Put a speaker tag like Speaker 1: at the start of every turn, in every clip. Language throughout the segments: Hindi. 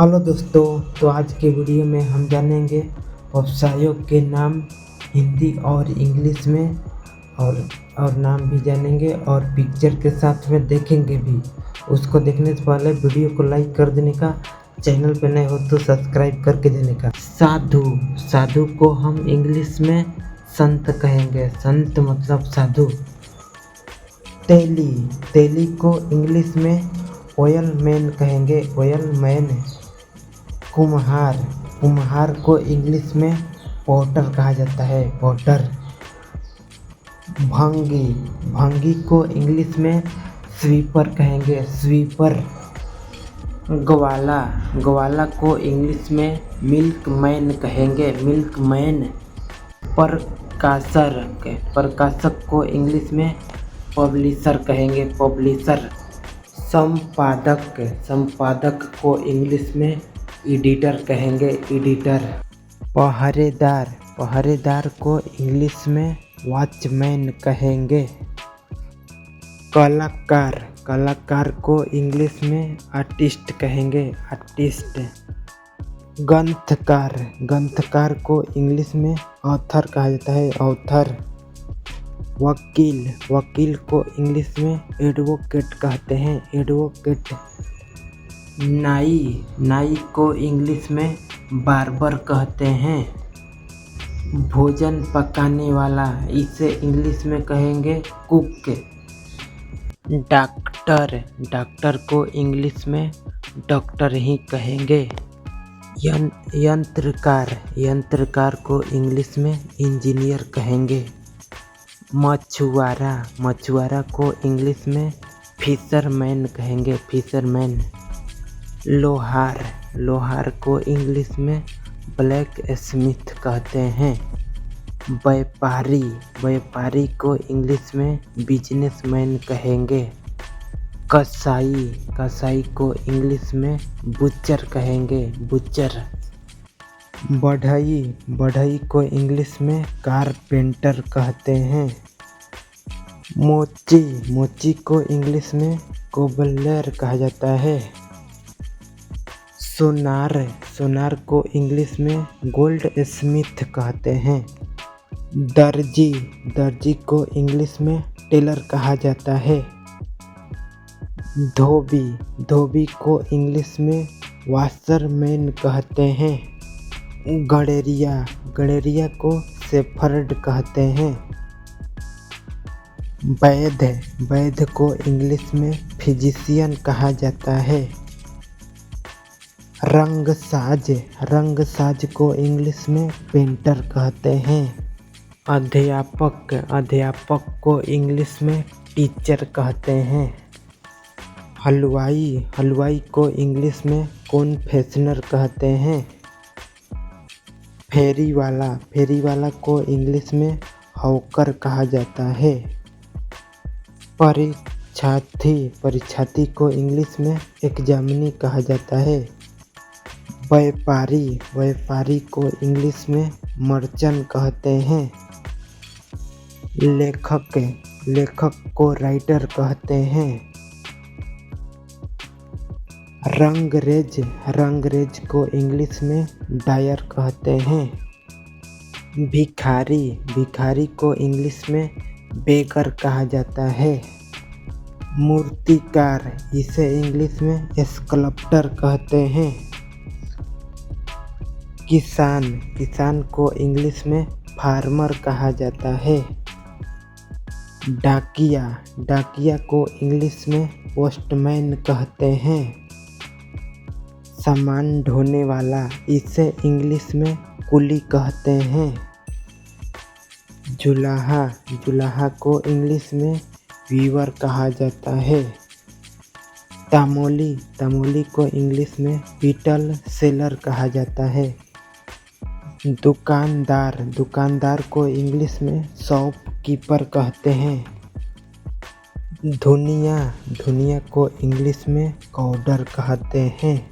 Speaker 1: हेलो दोस्तों, तो आज के वीडियो में हम जानेंगे व्यवसायों के नाम हिंदी और इंग्लिश में और नाम भी जानेंगे और पिक्चर के साथ में देखेंगे भी। उसको देखने से पहले वीडियो को लाइक कर देने का, चैनल पे नए हो तो सब्सक्राइब करके देने का। साधु को हम इंग्लिश में संत कहेंगे। संत मतलब साधु। तेली को इंग्लिश में ऑयल मैन कहेंगे। Oil man. कुम्हार को इंग्लिश में पॉटर कहा जाता है। पॉटर। भंगी को इंग्लिश में स्वीपर कहेंगे। स्वीपर। ग्वाला को इंग्लिश में मिल्क मैन कहेंगे। Milk man. प्रकाशक को इंग्लिश में पब्लिशर कहेंगे। पब्लिशर। संपादक को इंग्लिश में एडिटर कहेंगे। एडिटर। पहरेदार को इंग्लिश में वॉचमैन कहेंगे। कलाकार को इंग्लिश में आर्टिस्ट कहेंगे। आर्टिस्ट। ग्रंथकार को इंग्लिश में ऑथर कहा जाता है। ऑथर। वकील को इंग्लिश में एडवोकेट कहते हैं। एडवोकेट। नाई को इंग्लिश में बार्बर कहते हैं। भोजन पकाने वाला, इसे इंग्लिश में कहेंगे कुक। डॉक्टर को इंग्लिश में डॉक्टर ही कहेंगे। यंत्रकार को इंग्लिश में इंजीनियर कहेंगे। मछुआरा को इंग्लिश में फिशरमैन कहेंगे। फिशरमैन। लोहार को इंग्लिश में ब्लैक स्मिथ कहते हैं। व्यापारी को इंग्लिश में बिजनेसमैन कहेंगे। कसाई को इंग्लिश में बुचर कहेंगे। बुचर। बढ़ई को इंग्लिश में कारपेंटर कहते हैं। मोची को इंग्लिश में कोबलर कहा जाता है। सोनार को इंग्लिश में गोल्ड स्मिथ कहते हैं। दर्जी को इंग्लिश में टेलर कहा जाता है। धोबी को इंग्लिश में वॉशरमैन कहते हैं। गड़ेरिया को शेफर्ड कहते हैं। वैद्य को इंग्लिश में फिजिशियन कहा जाता है। रंगसाज को इंग्लिश में पेंटर कहते हैं। अध्यापक को इंग्लिश में टीचर कहते हैं। हलवाई को इंग्लिश में कन्फेक्शनर कहते हैं। फेरी वाला को इंग्लिश में हॉकर कहा जाता है। परीक्षार्थी को इंग्लिश में एग्जामिनी कहा जाता है। व्यापारी को इंग्लिश में मर्चेंट कहते हैं। लेखक को राइटर कहते हैं। रंगरेज को इंग्लिश में डायर कहते हैं। भिखारी को इंग्लिश में बेगर कहा जाता है। मूर्तिकार, इसे इंग्लिश में स्कल्पटर कहते हैं। किसान को इंग्लिश में फार्मर कहा जाता है। डाकिया को इंग्लिश में पोस्टमैन कहते हैं। सामान ढोने वाला, इसे इंग्लिश में कुली कहते हैं। जुलाहा को इंग्लिश में वीवर कहा जाता है। तामोली को इंग्लिश में पीटल सेलर कहा जाता है। दुकानदार को इंग्लिश में शॉपकीपर कहते हैं। धुनिया को इंग्लिश में कॉडर कहते हैं।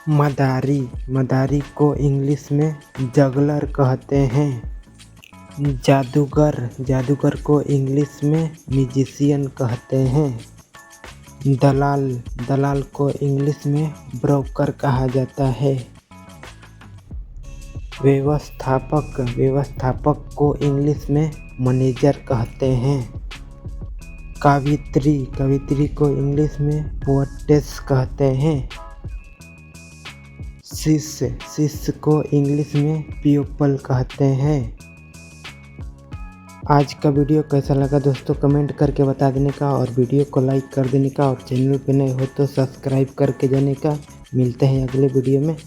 Speaker 1: मदारी को इंग्लिश में जगलर कहते हैं। जादूगर को इंग्लिश में म्यूजिशियन कहते हैं। दलाल दलाल को इंग्लिश में ब्रोकर कहा जाता है। व्यवस्थापक को इंग्लिश में मैनेजर कहते हैं। कवित्री को इंग्लिश में पोएटेस कहते हैं। शिष्य को इंग्लिश में प्यूपल कहते हैं। आज का वीडियो कैसा लगा दोस्तों कमेंट करके बता देने का, और वीडियो को लाइक कर देने का, और चैनल पे नए हो तो सब्सक्राइब करके जाने का। मिलते हैं अगले वीडियो में।